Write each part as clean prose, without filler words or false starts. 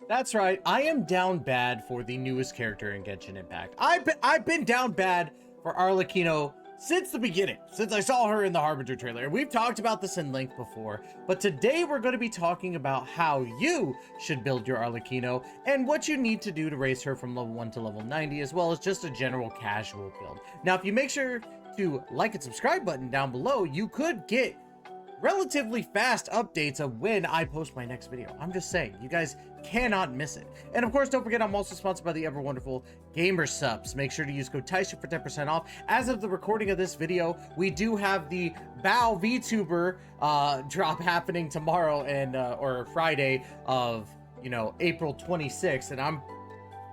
That's right, I am down bad for the newest character in Genshin Impact. I've been down bad for Arlecchino since the beginning, since I saw her in the Harbinger trailer. We've talked about this in length before, but today we're going to be talking about how you should build your Arlecchino and what you need to do to raise her from level 1 to level 90, as well as just a general casual build. Now, if you make sure to like and subscribe button down below, you could get relatively fast updates of when I post my next video. I'm just saying, you guys cannot miss it. And of course, don't forget, I'm also sponsored by the ever wonderful Gamer Subs. Make sure to use code TAISHU for 10% off. As of the recording of this video, we do have the Bow VTuber drop happening tomorrow and or Friday of, you know, April 26th, and I'm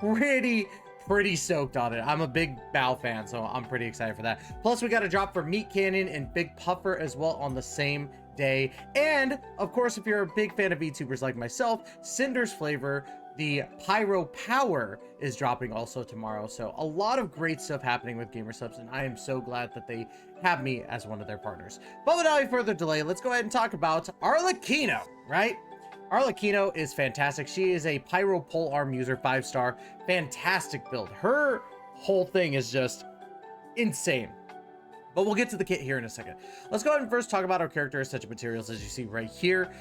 pretty stoked on it. I'm a big Bow fan, so I'm pretty excited for that. Plus, we got a drop for Meat Cannon and Big Puffer as well on the same day. And of course, if you're a big fan of VTubers like myself, Cinder's Flavor, the Pyro Power, is dropping also tomorrow. So a lot of great stuff happening with Gamer Subs, and I am so glad that they have me as one of their partners. But without any further delay, let's go ahead and talk about Arlecchino, right? Arlecchino is fantastic. She is a Pyro Pole Arm user, 5-star, fantastic build. Her whole thing is just insane. But we'll get to the kit here in a second. Let's go ahead and first talk about our character essential materials. As you see right here,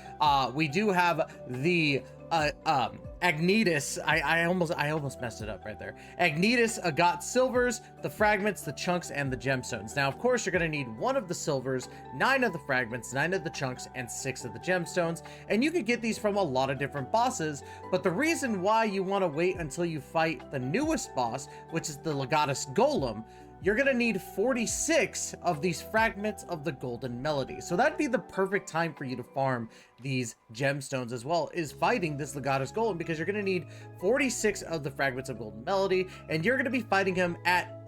we do have the Agnetis. I almost messed it up right there. Agnetis got silvers, the fragments, the chunks, and the gemstones. Now, of course, you're going to need 1 of the silvers, 9 of the fragments, 9 of the chunks, and 6 of the gemstones. And you could get these from a lot of different bosses, but the reason why you want to wait until you fight the newest boss, which is the Legatus Golem, you're going to need 46 of these fragments of the Golden Melody. So that'd be the perfect time for you to farm these gemstones as well, is fighting this Legatus Golem, because you're going to need 46 of the fragments of Golden Melody, and you're going to be fighting him at,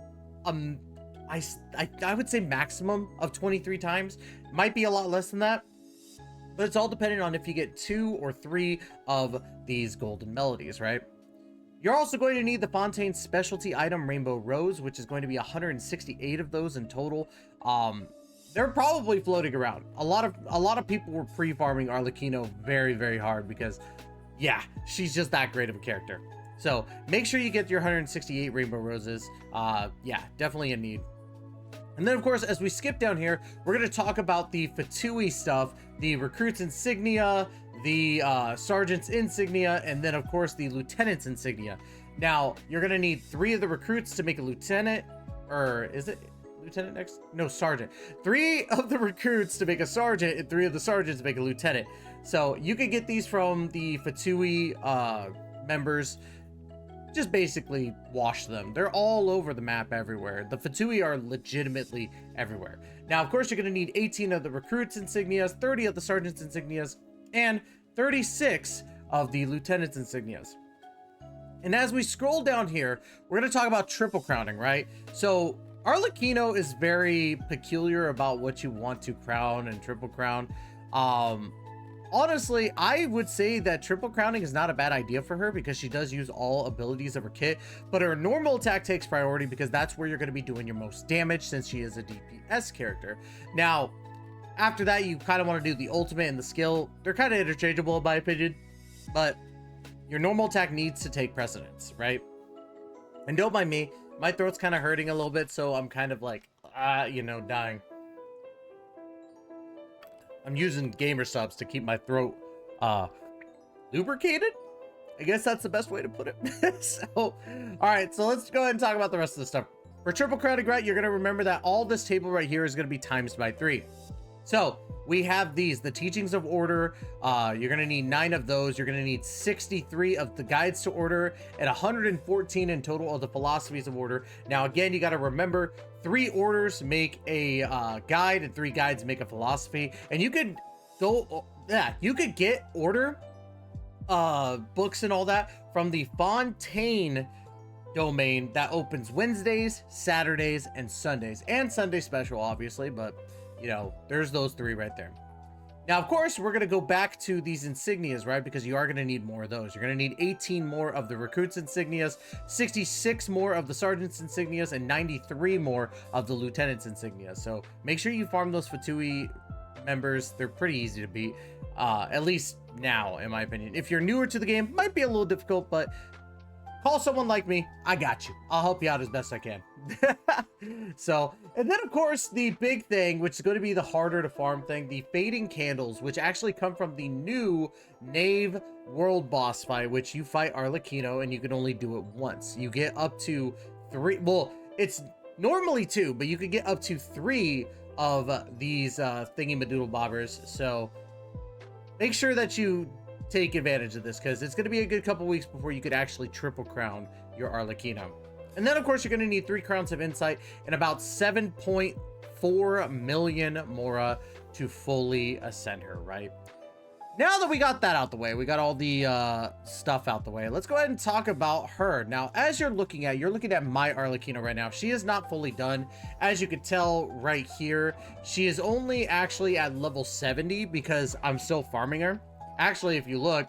I would say maximum of 23 times. Might be a lot less than that, but it's all dependent on if you get 2 or 3 of these Golden Melodies, right? You're also going to need the Fontaine's specialty item, Rainbow Rose, which is going to be 168 of those in total. They're probably floating around. A lot of people were pre-farming Arlecchino very hard because, yeah, she's just that great of a character. So make sure you get your 168 Rainbow Roses. Yeah, definitely a need. And then, of course, as we skip down here, we're going to talk about the Fatui stuff, the Recruit's Insignia, the Sergeant's Insignia, and then, of course, the Lieutenant's Insignia. Now, you're going to need 3 of the Recruits to make a Lieutenant, or is it Lieutenant next? No, Sergeant. 3 of the Recruits to make a Sergeant, and 3 of the Sergeants to make a Lieutenant. So you can get these from the Fatui members. Just basically wash them. They're all over the map everywhere. The Fatui are legitimately everywhere. Now, of course, you're going to need 18 of the Recruits Insignias, 30 of the Sergeants Insignias, and 36 of the Lieutenant's Insignias. And as we scroll down here, we're going to talk about triple crowning, right? So Arlecchino is very peculiar about what you want to crown and triple crown. Honestly, I would say that triple crowning is not a bad idea for her, because she does use all abilities of her kit, but her normal attack takes priority because that's where you're going to be doing your most damage, since she is a DPS character. Now, after that, you kind of want to do the ultimate and the skill. They're kind of interchangeable in my opinion, but your normal attack needs to take precedence, right? And don't mind me, my throat's kind of hurting a little bit, so I'm kind of like, you know, dying. I'm using Gamer Subs to keep my throat lubricated. I guess that's the best way to put it. So, all right, so let's go ahead and talk about the rest of the stuff. For triple crowning, right, you're going to remember that all this table right here is going to be times by 3. So we have these, the Teachings of Order. You're going to need 9 of those. You're going to need 63 of the Guides to Order, and 114 in total of the Philosophies of Order. Now, again, you got to remember, 3 orders make a guide, and 3 guides make a philosophy. And you could go, yeah, you could get Order books and all that from the Fontaine domain that opens Wednesdays, Saturdays, and Sundays, and Sunday special, obviously, but you know, there's those 3 right there. Now, of course, we're going to go back to these insignias, right? Because you are going to need more of those. You're going to need 18 more of the Recruits Insignias, 66 more of the Sergeant's Insignias, and 93 more of the Lieutenant's Insignias. So make sure you farm those Fatui members. They're pretty easy to beat. At least now, in my opinion. If you're newer to the game, might be a little difficult, but call someone like me. I got you. I'll help you out as best I can. So, and then of course, the big thing, which is going to be the harder to farm thing, the fading candles, which actually come from the new Knave world boss fight, which you fight Arlecchino and you can only do it once. You get up to 3, well, it's normally 2, but you could get up to 3 of these thingy-madoodle bobbers. So make sure that you take advantage of this, because it's going to be a good couple weeks before you could actually triple crown your Arlecchino. And then of course you're going to need 3 crowns of insight and about 7.4 million mora to fully ascend her, right? Now that we got that out the way, we got all the stuff out the way, let's go ahead and talk about her. Now, as you're looking at my Arlecchino right now. She is not fully done. As you can tell right here, she is only actually at level 70 because I'm still farming her. Actually, if you look,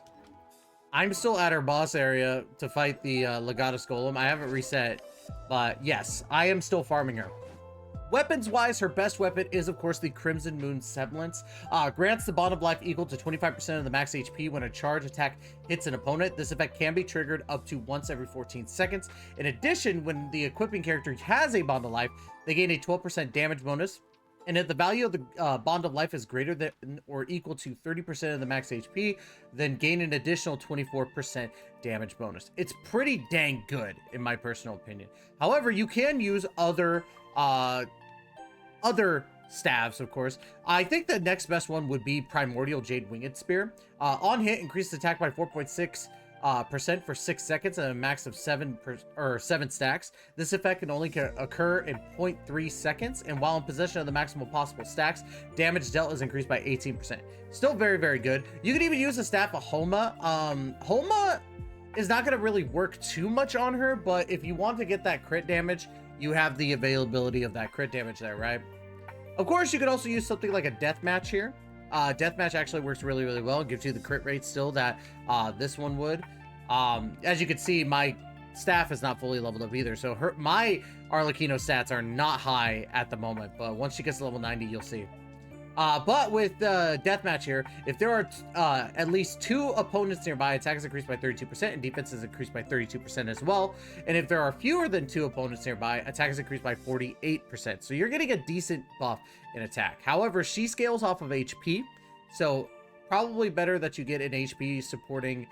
I'm still at her boss area to fight the Legatus Golem. I haven't reset, but yes, I am still farming her. Weapons-wise, her best weapon is, of course, the Crimson Moon Semblance. Grants the bond of life equal to 25% of the max HP when a charge attack hits an opponent. This effect can be triggered up to once every 14 seconds. In addition, when the equipping character has a bond of life, they gain a 12% damage bonus. And if the value of the bond of life is greater than or equal to 30% of the max HP, then gain an additional 24% damage bonus. It's pretty dang good, in my personal opinion. However, you can use other staves, of course. I think the next best one would be Primordial Jade Winged Spear. On hit, increases attack by 4.6% for 6 seconds and a max of 7 stacks. This effect can only occur in 0.3 seconds, and while in possession of the maximum possible stacks, damage dealt is increased by 18%. Still very, very good. You could even use the staff of Homa. Homa is not going to really work too much on her, but if you want to get that crit damage, you have the availability of that crit damage there, right? Of course, you could also use something like a deathmatch here. Deathmatch actually works really, really well. It gives you the crit rate still that this one would. As you can see, my staff is not fully leveled up either, so my Arlecchino stats are not high at the moment, but once she gets to level 90, you'll see. But with the deathmatch here, if there are at least 2 opponents nearby, attack is increased by 32% and defense is increased by 32% as well. And if there are fewer than 2 opponents nearby, attack is increased by 48%. So you're getting a decent buff in attack. However, she scales off of HP, so probably better that you get an HP supporting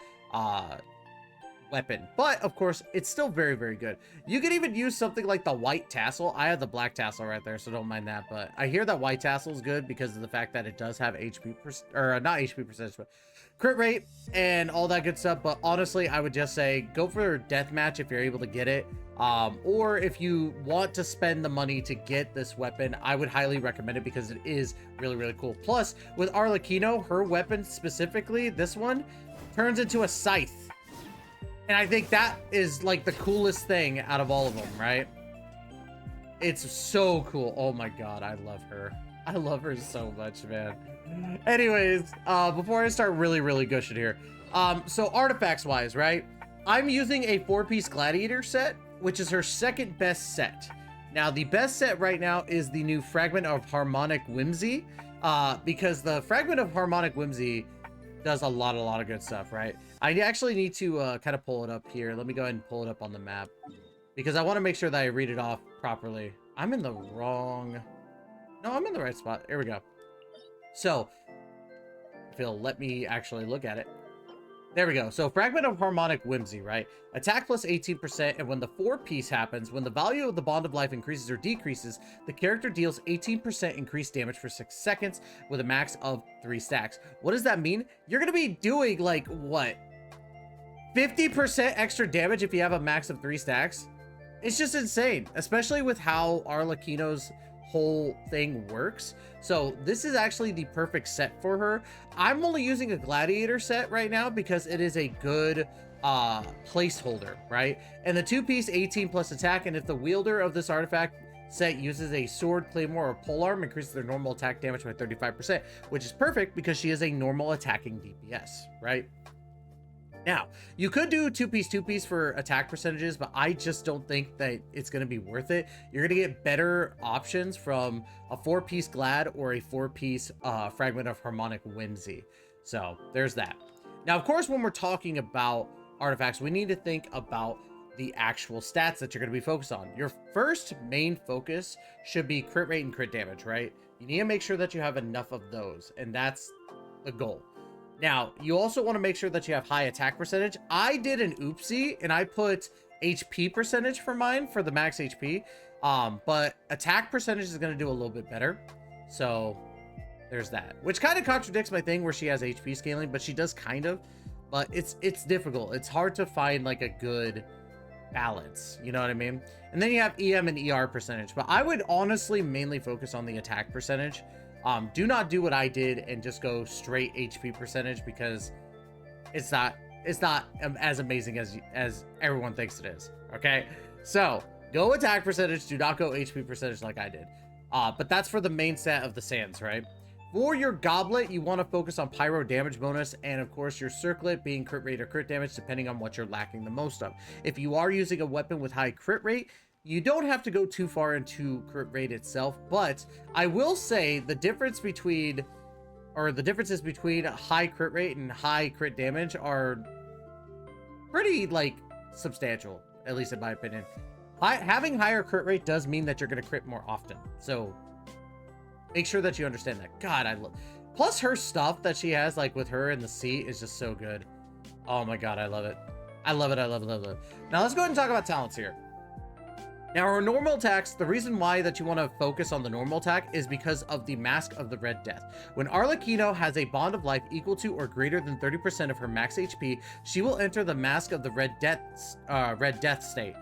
weapon, but of course it's still very, very good. You could even use something like the white tassel. I have the black tassel right there, so don't mind that, but I hear that white tassel is good because of the fact that it does have HP not HP percentage, but crit rate and all that good stuff. But honestly, I would just say go for deathmatch if you're able to get it, or if you want to spend the money to get this weapon, I would highly recommend it because it is really, really cool. Plus with Arlecchino, her weapon specifically, this one turns into a scythe. And I think that is like the coolest thing out of all of them, right? It's so cool. Oh my god, I love her. I love her so much, man. Anyways, before I start really, really gushing here. So artifacts wise, right? I'm using a 4-piece gladiator set, which is her second best set. Now, the best set right now is the new Fragment of Harmonic Whimsy, because the Fragment of Harmonic Whimsy does a lot of good stuff, right? I actually need to kind of pull it up here. Let me go ahead and pull it up on the map because I want to make sure that I read it off properly. I'm in the wrong... No, I'm in the right spot. Here we go. So, if it'll let me actually look at it. There we go. So, Fragment of Harmonic Whimsy, right? Attack plus 18%, and when the 4-piece happens, when the value of the Bond of Life increases or decreases, the character deals 18% increased damage for 6 seconds with a max of 3 stacks. What does that mean? You're going to be doing, like, what? 50% extra damage if you have a max of 3 stacks? It's just insane, especially with how Arlecchino's whole thing works. So this is actually the perfect set for her. I'm only using a gladiator set right now because it is a good placeholder, right? And the 2-piece 18 plus attack, and if the wielder of this artifact set uses a sword, claymore, or polearm, increases their normal attack damage by 35%, which is perfect because she is a normal attacking DPS, right? Now, you could do 2-piece for attack percentages, but I just don't think that it's going to be worth it. You're going to get better options from a 4-piece Glad or a 4-piece Fragment of Harmonic Whimsy. So, there's that. Now, of course, when we're talking about artifacts, we need to think about the actual stats that you're going to be focused on. Your first main focus should be crit rate and crit damage, right? You need to make sure that you have enough of those, and that's the goal. Now, you also want to make sure that you have high attack percentage. I did an oopsie, and I put HP percentage for mine for the max HP, but attack percentage is going to do a little bit better. So there's that, which kind of contradicts my thing where she has HP scaling, but she does kind of, but it's difficult. It's hard to find like a good balance, you know what I mean? And then you have EM and ER percentage, but I would honestly mainly focus on the attack percentage. Do not do what I did and just go straight HP percentage, because it's not as amazing as everyone thinks it is. Okay, so go attack percentage, do not go HP percentage like I did. But that's for the main set of the sands, right? For your goblet, you want to focus on pyro damage bonus, and of course your circlet being crit rate or crit damage, depending on what you're lacking the most of. If you are using a weapon with high crit rate, you don't have to go too far into crit rate itself, but I will say the differences between high crit rate and high crit damage are pretty like substantial, at least in my opinion. Having higher crit rate does mean that you're going to crit more often, so make sure that you understand that. God, I love. Plus her stuff that she has, like with her in the sea, is just so good. Oh my god, I love it. I love it. I love it. I love it. Now let's go ahead and talk about talents here. Now, our normal attacks, the reason why that you want to focus on the normal attack is because of the Mask of the Red Death. When Arlecchino has a bond of life equal to or greater than 30% of her max HP, she will enter the Mask of the Red Death state,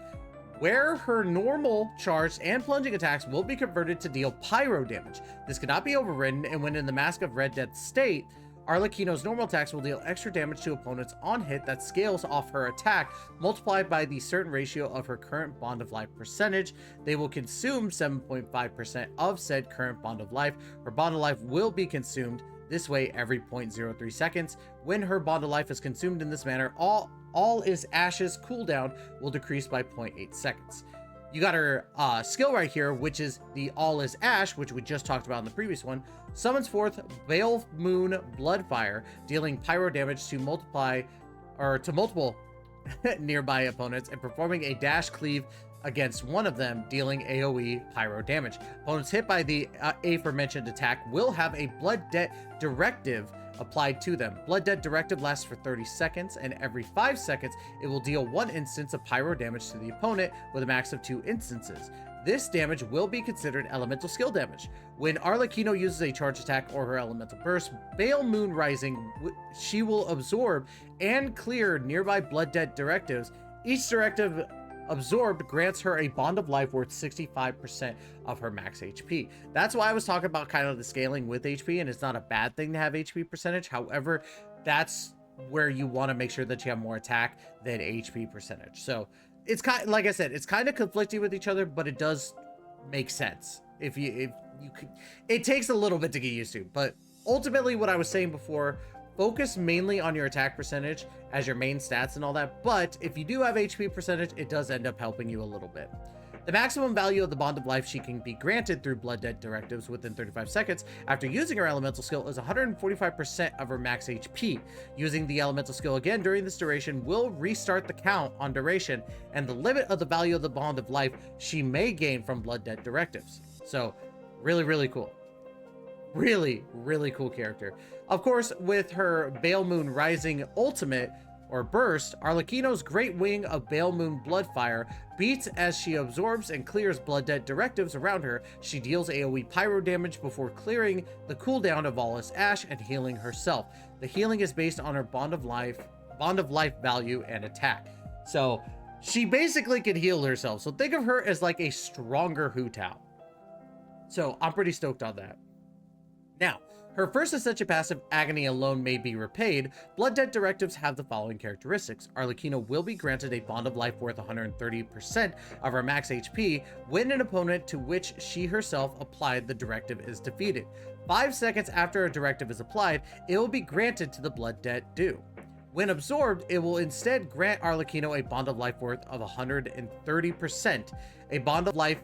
where her normal charged and plunging attacks will be converted to deal pyro damage. This cannot be overridden, and when in the Mask of Red Death state, Arlecchino's normal attacks will deal extra damage to opponents on hit that scales off her attack, multiplied by the certain ratio of her current bond of life percentage. They will consume 7.5% of said current bond of life. Her bond of life will be consumed this way every 0.03 seconds. When her bond of life is consumed in this manner, all is Ash's cooldown will decrease by 0.8 seconds. You got her skill right here, which is the All is Ash, which we just talked about in the previous one. Summons forth Bale Moon Bloodfire, dealing pyro damage to multiple nearby opponents, and performing a dash cleave against one of them, dealing AoE pyro damage. Opponents hit by the aforementioned attack will have a Blood Debt Directive applied to them. Blood Debt Directive lasts for 30 seconds, and every 5 seconds it will deal 1 instance of pyro damage to the opponent with a max of 2 instances. This damage will be considered elemental skill damage. When Arlecchino uses a charge attack or her elemental burst, Bale Moon Rising, she will absorb and clear nearby Blood Debt Directives. Each directive absorbed grants her a bond of life worth 65% of her max HP. That's why I was talking about kind of the scaling with HP, and it's not a bad thing to have HP percentage. However, that's where you want to make sure that you have more attack than HP percentage. So it's kind of, like I said, it's kind of conflicting with each other, but it does make sense. If you could, it takes a little bit to get used to, but ultimately what I was saying before, focus mainly on your attack percentage as your main stats and all that, but if you do have HP percentage, it does end up helping you a little bit. The maximum value of the bond of life she can be granted through Blood Debt Directives within 35 seconds after using her elemental skill is 145% of her max HP. Using the elemental skill again during this duration will restart the count on duration, and the limit of the value of the bond of life she may gain from Blood Debt Directives. So really cool. Really cool character. Of course, with her Bale Moon Rising ultimate or burst, Arlecchino's Great Wing of Bale Moon Bloodfire beats as she absorbs and clears Blood Debt Directives around her. She deals AoE pyro damage before clearing the cooldown of All is Ash and healing herself. The healing is based on her bond of life value and attack. So she basically can heal herself. So think of her as like a stronger Hu Tao. So I'm pretty stoked on that. Now, her first Ascension passive, Agony Alone May Be Repaid. Blood Debt Directives have the following characteristics. Arlecchino will be granted a bond of life worth 130% of her max HP when an opponent to which she herself applied the directive is defeated. 5 seconds after a directive is applied, it will be granted to the Blood Debt due. When absorbed, it will instead grant Arlecchino a bond of life worth of 130%. A bond of life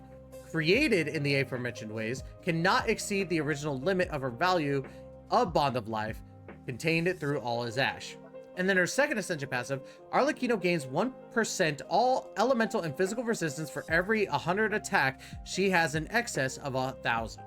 created in the aforementioned ways cannot exceed the original limit of her value of bond of life contained through All is Ash. And then her second Ascension passive, Arlecchino gains 1% all elemental and physical resistance for every 100 attack she has in excess of 1,000.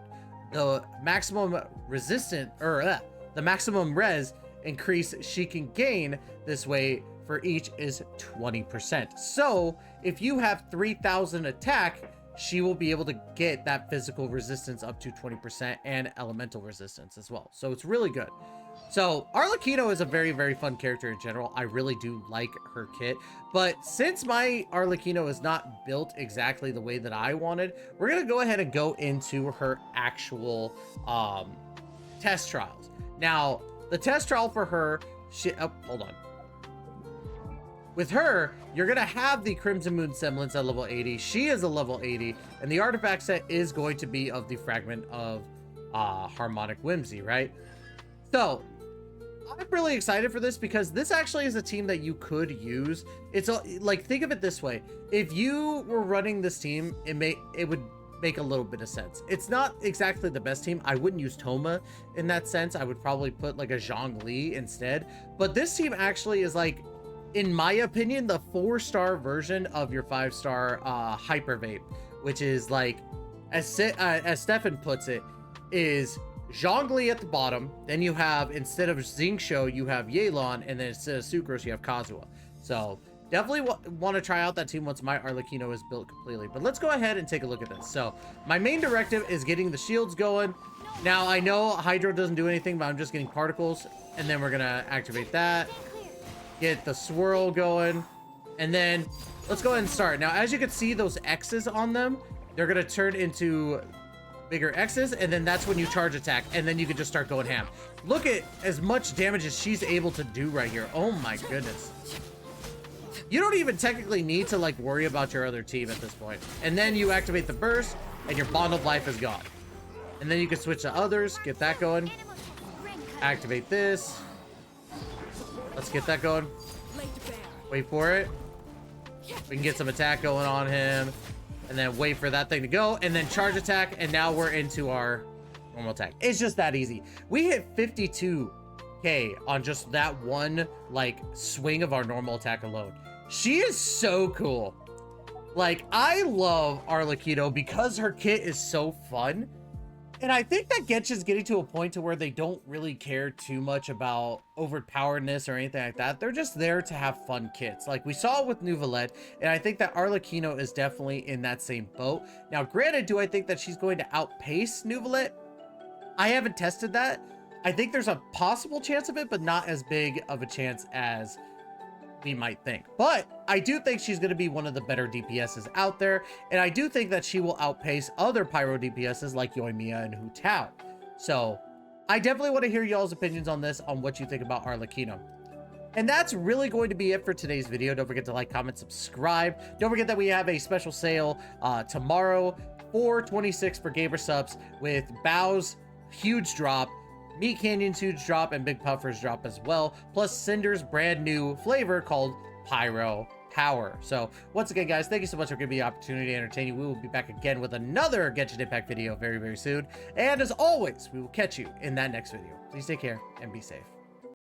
The maximum the maximum res increase she can gain this way for each is 20%. So if you have 3,000 attack, she will be able to get that physical resistance up to 20% and elemental resistance as well. So it's really good. So Arlecchino is a very, very fun character in general. I really do like her kit, but since my Arlecchino is not built exactly the way that I wanted, we're going to go ahead and go into her actual test trials. Now, the test trial for her, hold on. With her, you're going to have the Crimson Moon Semblance at level 80. She is a level 80, and the artifact set is going to be of the Fragment of Harmonic Whimsy, right? So I'm really excited for this because this actually is a team that you could use. It's like, think of it this way. If you were running this team, it would make a little bit of sense. It's not exactly the best team. I wouldn't use Toma in that sense. I would probably put like a Zhongli instead. But this team actually is like, in my opinion, the 4-star version of your 5-star Hyper Vape, which is like, as Stefan puts it, is Zhongli at the bottom, then you have, instead of Xingqiu, you have Yelan, and then instead of Sucrose, you have Kazuha. So definitely want to try out that team once my Arlecchino is built completely. But let's go ahead and take a look at this. So my main directive is getting the shields going. Now, I know Hydro doesn't do anything, but I'm just getting particles, and then we're going to activate that, get the swirl going, and then let's go ahead and start. Now, as you can see, those X's on them, they're going to turn into bigger X's, and then that's when you charge attack, and then you can just start going ham. Look at as much damage as she's able to do right here. Oh my goodness. You don't even technically need to like worry about your other team at this point. And then you activate the burst, and your Bond of Life is gone. And then you can switch to others, get that going. Activate this. Let's get that going. Wait for it. We can get some attack going on him. And then wait for that thing to go. And then charge attack. And now we're into our normal attack. It's just that easy. We hit 52k on just that one, like, swing of our normal attack alone. She is so cool. Like, I love Arlecchino because her kit is so fun. And I think that Genshin's getting to a point to where they don't really care too much about overpoweredness or anything like that. They're just there to have fun kits. Like we saw with Neuvillette, and I think that Arlecchino is definitely in that same boat. Now, granted, do I think that she's going to outpace Neuvillette? I haven't tested that. I think there's a possible chance of it, but not as big of a chance as we might think. But I do think she's going to be one of the better DPSs out there, and I do think that she will outpace other Pyro DPSs like Yoimiya and Hu Tao. So I definitely want to hear y'all's opinions on this, on what you think about Arlecchino. And that's really going to be it for today's video. Don't forget to like, comment, subscribe. Don't forget that we have a special sale tomorrow, 4/26 for Gamer subs, with Bao's huge drop, Meat Canyon's huge drop, and Big Puffer's drop as well, plus Cinder's brand new flavor called Pyro Power. So once again, guys, thank you so much for giving me the opportunity to entertain you. We will be back again with another Genshin Impact video very, very soon. And as always, we will catch you in that next video. Please take care and be safe.